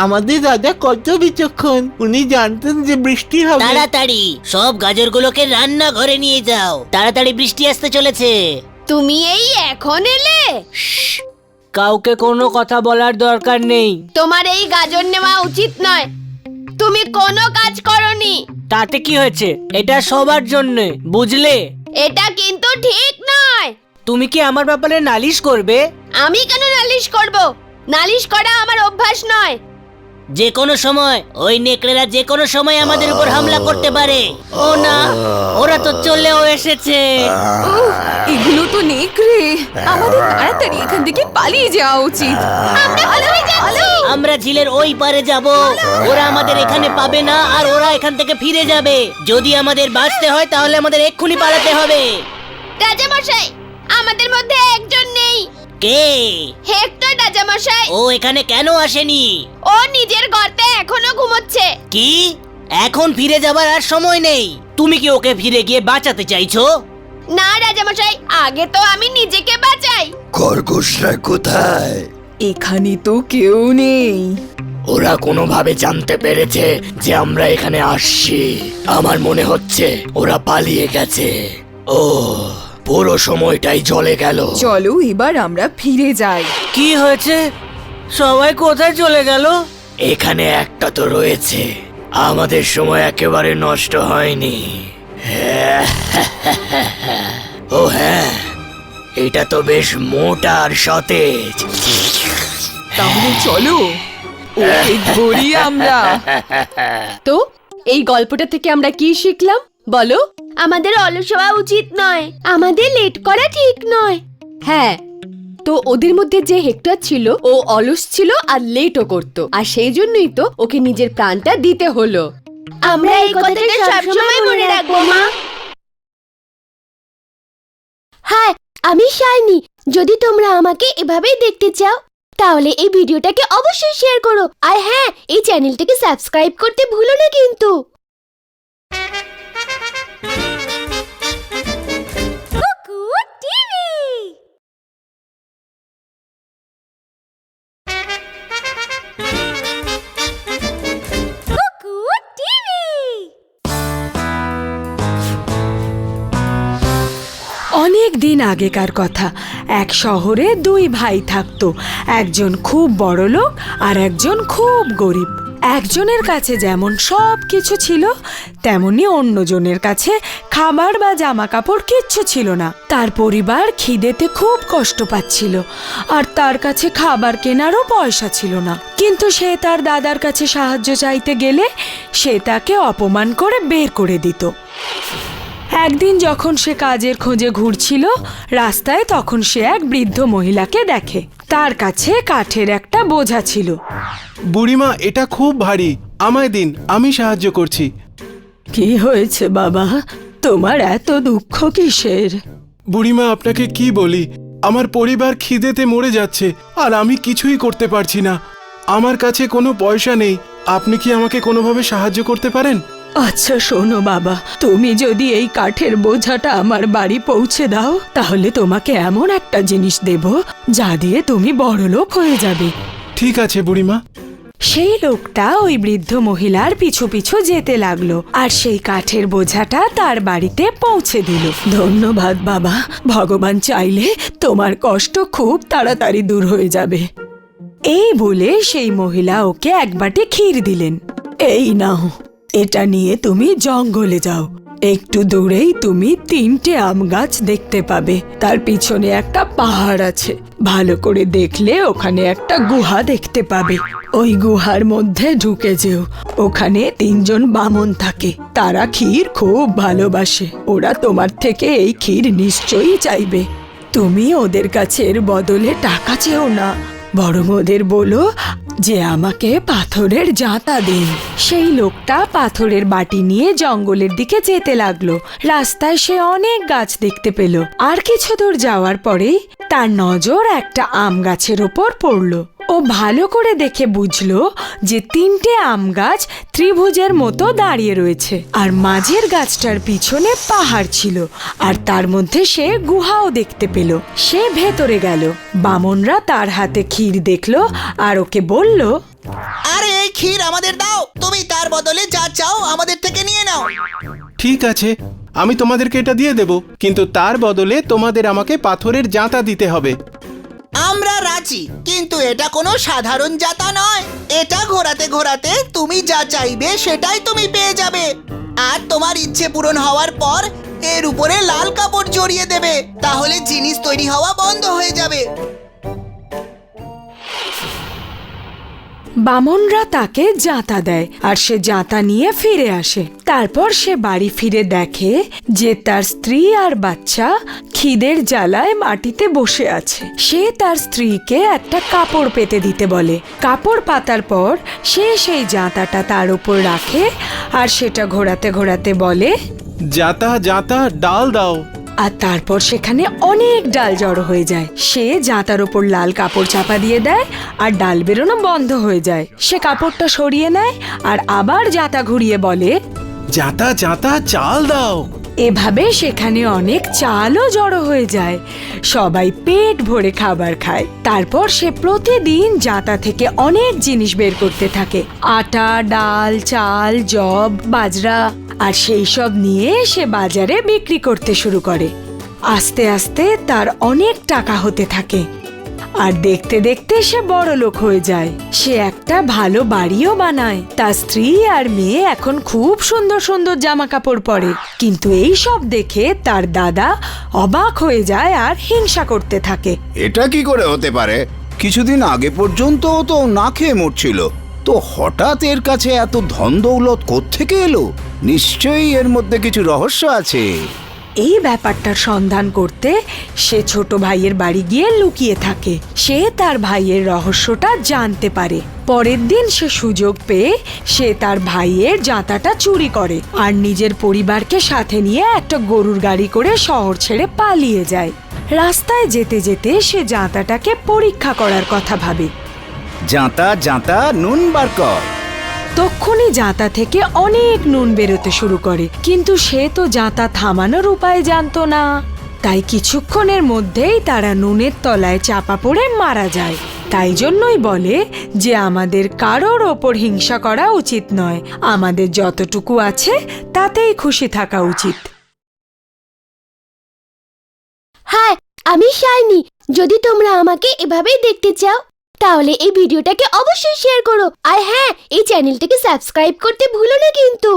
আমাদের দাদা কত বিচক্ষণ, উনি জানতেন যে বৃষ্টি হবে। তাড়াতাড়ি সব গাজরগুলোকে রান্নাঘরে নিয়ে যাও, তাড়াতাড়ি বৃষ্টি আসতে চলেছে। তুমি এই এখন এলে? কাউকে কোনো কথা বলার দরকার নেই। তোমার এই গাজর নেওয়া উচিত নয়। তুমি কোনো কাজ করনি। তাতে কি হয়েছে? এটা সবার জন্য, বুঝলে? এটা কিন্তু ঠিক নয়। তুমি কি আমার ব্যাপারে নালিশ করবে? আমি কেন নালিশ করব? নালিশ করা আমার অভ্যাস নয়। যে কোনো সময় ওই নেকড়েরা যে কোনো সময় আমাদের উপর হামলা করতে পারে। ও না, ওরা তো চলেও এসেছে। এগুলো তো নেকড়ে, আমাদের তাড়াতাড়ি এখান থেকে পালিয়ে যাওয়া উচিত। আমরা ঝিলের ওই পারে যাব, ওরা আমাদের এখানে পাবে না আর ওরা এখান থেকে ফিরে যাবে। যদি আমাদের বাঁচতে হয় তাহলে আমাদের এক্ষুনি পালাতে হবে। রাজামশাই, আমাদের মধ্যে একজন নেই। কে? হেক্টর রাজামশাই। ও এখানে কেন আসেনি? ও নিজের গর্তে এখনো ঘুমোচ্ছে। কি? এখন ফিরে যাবার আর সময় নেই। তুমি কি ওকে ফিরে গিয়ে বাঁচাতে চাইছো? না রাজামশাই, আগে তো আমি নিজেকে বাঁচাই। খরগোশরা কোথায়? এখানে তো কেউ নেই। ওরা কোনোভাবে জানতে পেরেছে যে আমরা এখানে আসছি। আমার মনে হচ্ছে ওরা পালিয়ে গেছে। ও, পুরো সময়টাই চলে গেল। চলো এবার আমরা ফিরে যাই। কি হয়েছে? সবাই কোথায় চলে গেল? এখানে একটা তো রয়েছে, আমাদের সময় একেবারে নষ্ট হয়নি। ও হ্যাঁ, এটা তো বেশ মোটা আর সতেজ। তাহলে চলো ওকে ধরি আমরা। তো এই গল্পটা থেকে আমরা কি শিখলাম বলো? আমাদের অলস হওয়া উচিত নয়, আমাদের লেট করা ঠিক নয়। হ্যাঁ, তো ওদের মধ্যে যে হেক্টর ছিল ও অলস ছিল আর লেটও করতো, আর সেই জন্যই তো ওকে নিজের প্রাণটা দিতে হলো। আমরা এই কথাটা সবসময় মনে রাখবো মা। হাই, আমি শাইনি। যদি তোমরা আমাকে এভাবেই দেখতে চাও তাহলে এই ভিডিওটাকে অবশ্যই শেয়ার করো, আর হ্যাঁ, এই চ্যানেলটাকে সাবস্ক্রাইব করতে ভুলো না কিন্তু। অনেক দিন আগেকার কথা, এক শহরে দুই ভাই থাকতো। একজন খুব বড়লোক আর একজন খুব গরিব। একজনের কাছে যেমন সব কিছু ছিল, তেমনি অন্যজনের কাছে খাবার বা জামা কাপড় কিচ্ছু ছিল না। তার পরিবার খিদেতে খুব কষ্ট পাচ্ছিল, আর তার কাছে খাবার কেনারও পয়সা ছিল না। কিন্তু সে তার দাদার কাছে সাহায্য চাইতে গেলে সে তাকে অপমান করে বের করে দিত। একদিন যখন সে কাজের খোঁজে ঘুরছিল রাস্তায়, তখন সে এক বৃদ্ধ মহিলাকে দেখে। তার কাছে কাঠের একটা বোঝা ছিল। বুড়িমা, এটা খুব ভারী, আমায় দিন, আমি সাহায্য করছি। কি হয়েছে বাবা, তোমার এত দুঃখ কিসের? বুড়িমা, আপনাকে কি বলি, আমার পরিবার খিদেতে মরে যাচ্ছে আর আমি কিছুই করতে পারছি না। আমার কাছে কোনো পয়সা নেই, আপনি কি আমাকে কোনোভাবে সাহায্য করতে পারেন? আচ্ছা শোনো বাবা, তুমি যদি এই কাঠের বোঝাটা আমার বাড়ি পৌঁছে দাও তাহলে তোমাকে এমন একটা জিনিস দেব যা দিয়ে তুমি বড়লোক হয়ে যাবে। ঠিক আছে বুড়িমা। সেই লোকটা ওই বৃদ্ধ মহিলার পিছু পিছু যেতে লাগলো আর সেই কাঠের বোঝাটা তার বাড়িতে পৌঁছে দিল। ধন্যবাদ বাবা, ভগবান চাইলে তোমার কষ্ট খুব তাড়াতাড়ি দূর হয়ে যাবে। এই বলে সেই মহিলা ওকে এক বাটি ক্ষীর দিলেন। এই নাও, এটা নিয়ে তুমি জঙ্গলে যাও। একটু দূরেই তুমি 3টে আম গাছ দেখতে পাবে। তার পিছনে একটা পাহাড় আছে। ভালো করে দেখলে ওখানে একটা গুহা দেখতে পাবে। ওই গুহার মধ্যে ঢুকে যেও। ওখানে 3জন বামন থাকে। তারা ক্ষীর খুব ভালোবাসে। ওরা তোমার থেকে এই ক্ষীর নিশ্চয়ই চাইবে। তুমি ওদের কাছে এর বদলে টাকা চেও না, বরং ওদের বলো যে আমাকে পাথরের জাঁতা দিন। সেই লোকটা পাথরের বাটি নিয়ে জঙ্গলের দিকে যেতে লাগলো। রাস্তায় সে অনেক গাছ দেখতে পেল। আর কিছু দূর যাওয়ার পরেই তার নজর একটা আম গাছের ওপর পড়লো। ও ভালো করে দেখে বুঝলো যে 3টে আম গাছ ত্রিভুজের মতো দাঁড়িয়ে রয়েছে, আর মাঝের গাছটার পিছনে পাহাড় ছিল, আর তার মধ্যে সে গুহাও দেখতে পেল। সে ভেতরে গেল। বামনরা তার হাতে ক্ষীর দেখলো আর ওকে বলল, আরে এই ক্ষীর আমাদের দাও, তুমি তার বদলে যা চাও আমাদের থেকে নিয়ে নাও। ঠিক আছে, আমি তোমাদেরকে এটা দিয়ে দেব, কিন্তু তার বদলে তোমাদের আমাকে পাথরের জাঁতা দিতে হবে। আমরা রাজি, কিন্তু এটা কোনো সাধারণ জাতা নয়। এটা ঘোরাতে ঘোরাতে তুমি যা চাইবে সেটাই তুমি পেয়ে যাবে। আর তোমার ইচ্ছে পূরণ হওয়ার পর এর উপরে লাল কাপড় জড়িয়ে দেবে, তাহলে জিনিস তৈরি হওয়া বন্ধ হয়ে যাবে। বামনরা তাকে জাঁতা দেয় আর সে জাঁতা নিয়ে ফিরে আসে। তারপর সে বাড়ি ফিরে দেখে যে তার স্ত্রী আর বাচ্চা খিদের জ্বালায় মাটিতে বসে আছে। সে তার স্ত্রীকে একটা কাপড় পেতে দিতে বলে। কাপড় পাতার পর সে সেই জাঁতাটা তার উপর রাখে আর সেটা ঘোরাতে ঘোরাতে বলে, যাতা যাতা ডাল দাও। আর তারপর সেখানে অনেক ডাল জড়ো হয়ে যায়। সে জাঁতার ওপর লাল কাপড় চাপা দিয়ে দেয় আর ডাল বেরোনো বন্ধ হয়ে যায়। সে কাপড়টা সরিয়ে নেয় আর আবার জাঁতা ঘুরিয়ে বলে, যাতা যাতা চাল দাও। এভাবে সেখানে অনেক চালও জড়ো হয়ে যায়। সবাই পেট ভরে খাবার খায়। তারপর সে প্রতিদিন জাঁতা থেকে অনেক জিনিস বের করতে থাকে, আটা, ডাল, চাল, যব, বাজরা, আর সেই সব নিয়ে সে বাজারে বিক্রি করতে শুরু করে। আস্তে আস্তে তার অনেক টাকা হতে থাকে আর দেখতে দেখতে সে বড় লোক হয়ে যায়। সে একটা ভালো বাড়িও বানায়। তার স্ত্রী আর মেয়ে এখন খুব সুন্দর সুন্দর জামা কাপড় পরে। কিন্তু এই সব দেখে তার দাদা অবাক হয়ে যায় আর হিংসা করতে থাকে। এটা কি করে হতে পারে? কিছুদিন আগে পর্যন্ত তো না খেয়ে মরছিল, তো হঠাৎ এর কাছে এত ধন দৌলত কোত্থেকে এলো? নিশ্চয়ই এর মধ্যে কিছু রহস্য আছে। এই ব্যাপারটার সন্ধান করতে সে ছোট ভাইয়ের বাড়ি গিয়ে লুকিয়ে থাকে। সে তার ভাইয়ের রহস্যটা জানতে পারে। পরের দিন সে সুযোগ পেয়ে সে তার ভাইয়ের জাঁতাটা চুরি করে আর নিজের পরিবারকে সাথে নিয়ে একটা গরুর গাড়ি করে শহর ছেড়ে পালিয়ে যায়। রাস্তায় যেতে যেতে সে জাঁতাটাকে পরীক্ষা করার কথা ভাবে। যাতা যাতা নুন বার কর। তক্ষুনি জাঁতা থেকে অনেক নুন বেরোতে শুরু করে, কিন্তু সে তো জাঁতা থামানোর উপায় জানতো না। তাই কিছুক্ষণের মধ্যেই তারা নুনের তলায় চাপা পড়ে মারা যায়। তাই জন্যই বলে যে আমাদের কারোর ওপর হিংসা করা উচিত নয়, আমাদের যতটুকু আছে তাতেই খুশি থাকা উচিত। হাই, আমি শাইনি। যদি তোমরা আমাকে এভাবেই দেখতে চাও তাহলে এই ভিডিওটাকে অবশ্যই শেয়ার করো। আর হ্যাঁ, এই চ্যানেলটাকে সাবস্ক্রাইব করতে ভুলো না কিন্তু।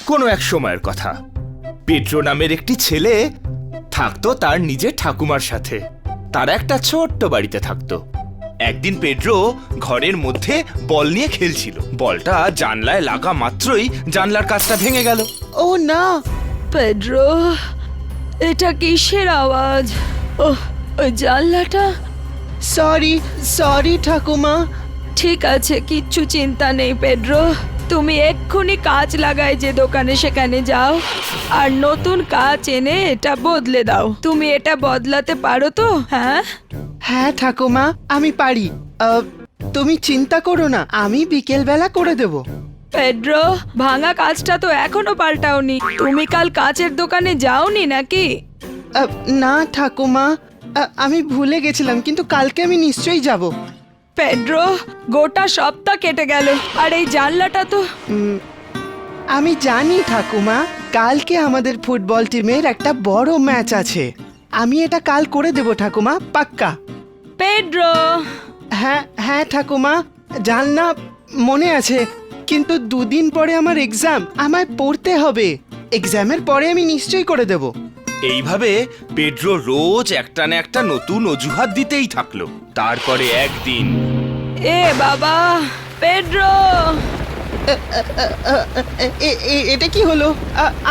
কোনো এক সময়ের কথা, পেট্রো নামের একটি ছেলে থাকতো তার নিজের ঠাকুমার সাথে। তারা একটা ছোট্ট বাড়িতে থাকতো। একদিন পেড্রো ঘরের মধ্যে বল নিয়ে খেলছিল। বলটা জানলায় লাগা মাত্রই জানলার কাঁচটা ভেঙে গেল। ও না, পেড্রো, এটা কিসের আওয়াজ? ওই জানলাটা। সরি ঠাকুমা। ঠিক আছে, কিচ্ছু চিন্তা নেই পেড্রো। তুমি এক্ষুনি কাঁচ লাগায় যে দোকানে সেখানে যাও আর নতুন কাঁচ এনে এটা বদলে দাও। তুমি এটা বদলাতে পারো তো? হ্যাঁ হ্যাঁ ঠাকুমা, আমি পারি। তুমি চিন্তা করো না, আমি বিকেল বেলা করে দেব। পেড্রো, ভাঙা কাঁচটা তো এখনো পাল্টাওনি। তুমি কাল কাঁচের দোকানে যাওনি নাকি? না ঠাকুমা, আমি ভুলে গেছিলাম, কিন্তু কালকে আমি নিশ্চয়ই যাব। পেড্রো, গোটা সপ্তাহ কেটে গেল আর এই জানলাটা তো। আমি জানি ঠাকুমা, কালকে আমাদের ফুটবল টিমের একটা বড় ম্যাচ আছে। আমি এটা কাল করে দেব ঠাকুমা, পাক্কা। পেড্রো। হ্যাঁ হ্যাঁ ঠাকুমা, জানলা মনে আছে, কিন্তু 2 দিন পরে আমার এক্সাম, আমায় পড়তে হবে। এক্সামের পরে আমি নিশ্চয়ই করে দেব। এইভাবে পেড্রো রোজ একটা না একটা নতুন অজুহাত দিতেই থাকলো। তারপরে একদিন, এ বাবা, পেড্রো, এটা কি হলো?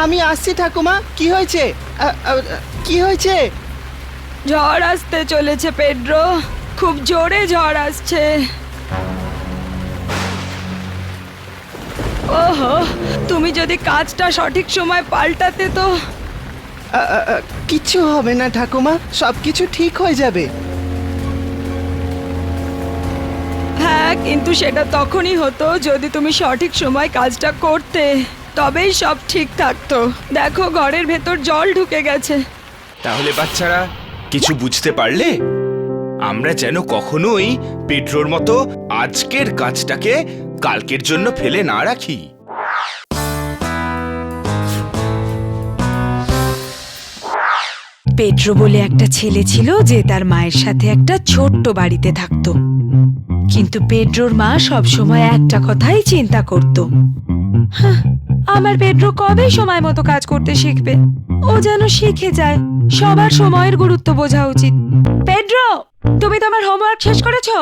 আমি আসছি ঠাকুমা। কি হয়েছে? কি হয়েছে? ঝড় আসতে চলেছে পেড্রো, খুব জোরে ঝড় আসছে। ওহো, তুমি যদি কাঁচটা সঠিক সময় পাল্টাতে তো। কিচ্ছু হবে না ঠাকুমা, সবকিছু ঠিক হয়ে যাবে। হ্যাঁ, কিন্তু সেটা তখনই হতো যদি তুমি সঠিক সময় কাজটা করতে, তবেই সব ঠিক থাকতো। দেখো, ঘরের ভেতর জল ঢুকে গেছে। তাহলে বাচ্চারা কিছু বুঝতে পারলে? আমরা যেন কখনোই পেড্রোর মতো আজকের কাজটাকে কালকের জন্য ফেলে না রাখি। পেড্রো বলে একটা ছেলে ছিল যে তার মায়ের সাথে একটা ছোট্ট বাড়িতে থাকতো, কিন্তু পেড্রোর মা সবসময় একটা কথাই চিন্তা করত, আমার পেড্রো কবে সময় মতো কাজ করতে শিখবে? ও যেন শিখে যায়। সবার সময়ের গুরুত্ব বোঝা উচিত। পেড্রো, তুমি তোমার হোমওয়ার্ক শেষ করেছো?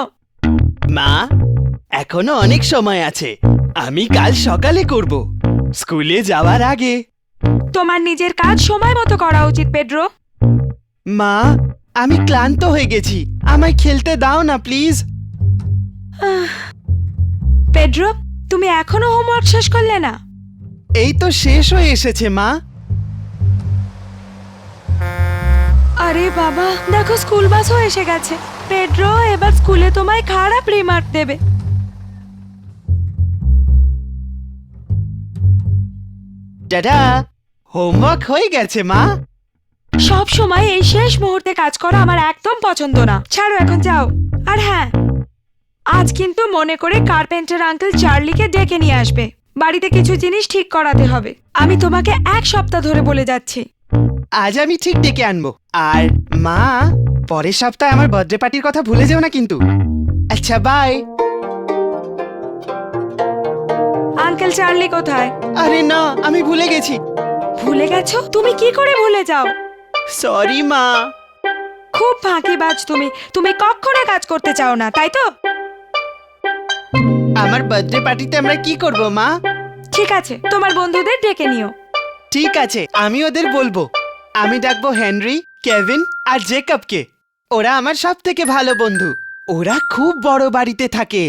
মা, এখনো অনেক সময় আছে। আমি কাল সকালে করব, স্কুলে যাওয়ার আগে। তোমার নিজের কাজ সময় মতো করা উচিত পেড্রো। মা, আমি ক্লান্ত হয়ে গেছি, আমায় খেলতে দাও না প্লিজ। পেড্রো, তুমি এখনো হোমওয়ার্ক শেষ করলে না? এই তো শেষ হয়ে এসেছে মা। আরে বাবা, দেখো স্কুল বাসও এসে গেছে। পেড্রো, এবার স্কুলে তোমায় খারাপ রিমার্ক দেবে। দাদা, হোমওয়ার্ক হয়ে গেছে মা। সব সময় এই শেষ মুহূর্তে কাজ করা আমার একদম পছন্দ না। ছাড়ো, এখন যাও। আর হ্যাঁ, আজ কিন্তু মনে করে কার্পেন্টার আঙ্কেল চার্লিকে ডেকে নিয়ে আসবে। বাড়িতে কিছু জিনিস ঠিক করাতে হবে। আমি তোমাকে 1 সপ্তাহ ধরে বলে যাচ্ছি। আজ আমি ঠিক ডেকে আনবো। আর মা, পরের সপ্তাহে আমার বার্থডে পার্টির কথা ভুলে যেও না কিন্তু। আচ্ছা, বাই। আঙ্কেল চার্লি কোথায়? আরে না, আমি ভুলে গেছি। ভুলে গেছো? তুমি কি করে ভুলে যাও? সরি মা। খুব ফাঁকিবাজ তুমি। তুমি কখনো কাজ করতে চাও না, তাই তো? আমার বার্থডে পার্টিতে আমরা কি করব মা? ঠিক আছে, তোমার বন্ধুদের ডেকে নিও। ঠিক আছে, আমি ওদের বলবো। আমি ডাকবো হেনরি, কেভিন আর জেকবকে। ওরা আমার সব থেকে ভালো বন্ধু। ওরা খুব বড় বাড়িতে থাকে।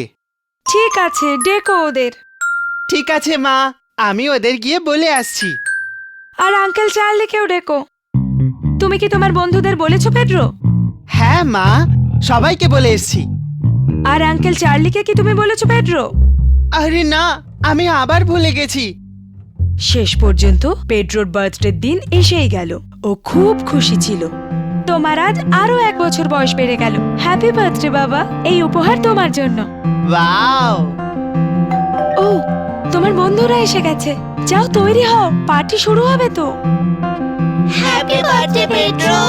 ঠিক আছে, ডেকো ওদের। ঠিক আছে মা, আমি ওদের গিয়ে বলে আসছি। আর আঙ্কেল চার্লিকেও ডেকো। তুমি কি তোমার বন্ধুদের বলেছো পেড্রো? হ্যাঁ মা, সবাইকে বলে এসছি। আর আঙ্কেল চার্লিকে কি তুমি বলেছো পেড্রো? আরে না, আমি আবার ভুলে গেছি। শেষ পর্যন্ত পেড্রোর বার্থডের দিন এসেই গেল। ও খুব খুশি ছিল। তোমার আজ আরো 1 বছর বয়স বেড়ে গেল। হ্যাপি বার্থডে বাবা, এই উপহার তোমার জন্য। ওয়াও! ও, তোমার বন্ধুরা এসে গেছে। যাও, তৈরি হও, পার্টি শুরু হবে তো। Happy birthday Pedro.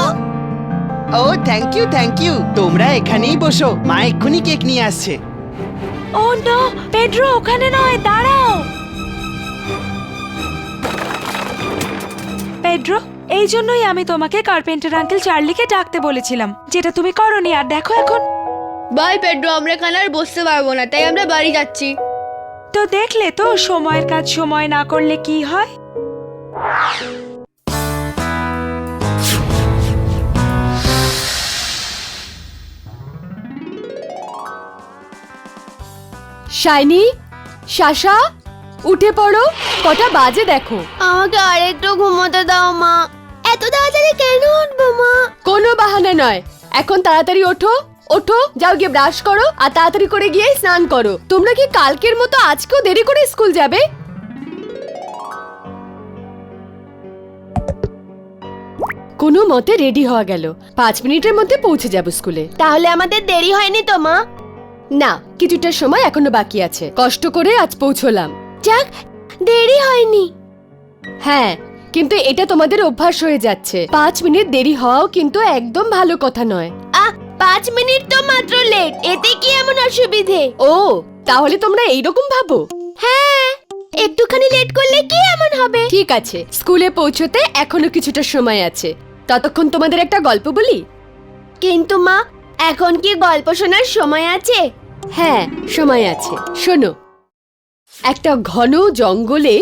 ও থ্যাংক ইউ, থ্যাংক ইউ। তোমরা এখানেই বসো, মা এক্ষুনি কেক নিয়ে আসছে। ও নো, পেড্রো ওখানে নয়, দাঁড়াও। পেড্রো, এই জন্যই আমি তোমাকে কার্পেন্টার আঙ্কেল চার্লিকে ডাকতে বলেছিলাম, যেটা তুমি করোনি। আর দেখো এখন। বাই পেড্রো, আমরা এখানে আর বসতে পারবো না, তাই আমরা বাড়ি যাচ্ছি। তো দেখলে তো, সময়ের কাজ সময় না করলে কি হয়। শাইনি, শাশা, উঠে পড়ো, কটা বাজে দেখো। আমাকে আরেকটু ঘুমোতে দাও মা। এত তাড়াতাড়ি কেন উঠবো মা? কোনো বাহানা নয়, এখন তাড়াতাড়ি ওঠো। ওঠো, যাও গিয়ে ব্রাশ করো আর তাড়াতাড়ি করে গিয়ে স্নান করো। তোমরা কি কালকের মতো আজকেও দেরি করে স্কুল যাবে? কোনো মতে রেডি হওয়া গেল। 5 মিনিটের মধ্যে পৌঁছে যাব স্কুলে। তাহলে আমাদের দেরি হয়নি তো মা? না, কিছুটা সময় এখনো বাকি আছে। কষ্ট করে আজ পৌঁছলাম। যাক, দেরি হয়নি। হ্যাঁ, কিন্তু এটা তোমাদের অভ্যাস হয়ে যাচ্ছে। 5 মিনিট দেরি হওয়াও কিন্তু একদম ভালো কথা নয়। 5 মিনিট তো মাত্র লেট, এতে কি এমন অসুবিধে? ও, তাহলে তোমরা এইরকম ভাবো? হ্যাঁ, একটুখানি লেট করলে কি এমন হবে? ঠিক আছে, স্কুলে পৌঁছতে এখনো কিছুটা সময় আছে। ততক্ষণ তোমাদের একটা গল্প বলি। কিন্তু মা, এখন কি গল্প শোনার সময় আছে? হ্যাঁ, সময় আছে। শোনো। একটা ঘন জঙ্গলে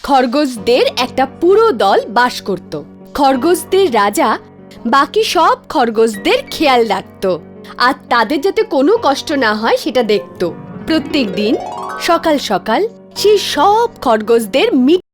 খরগোশদের একটা পুরো দল বাস করত। খরগোশদের রাজা বাকি সব খরগোশদের খেয়াল রাখত আর তাদের যাতে কোনো কষ্ট না হয় সেটা দেখত। প্রত্যেক দিন সকাল সকাল সেই সব খরগোশদের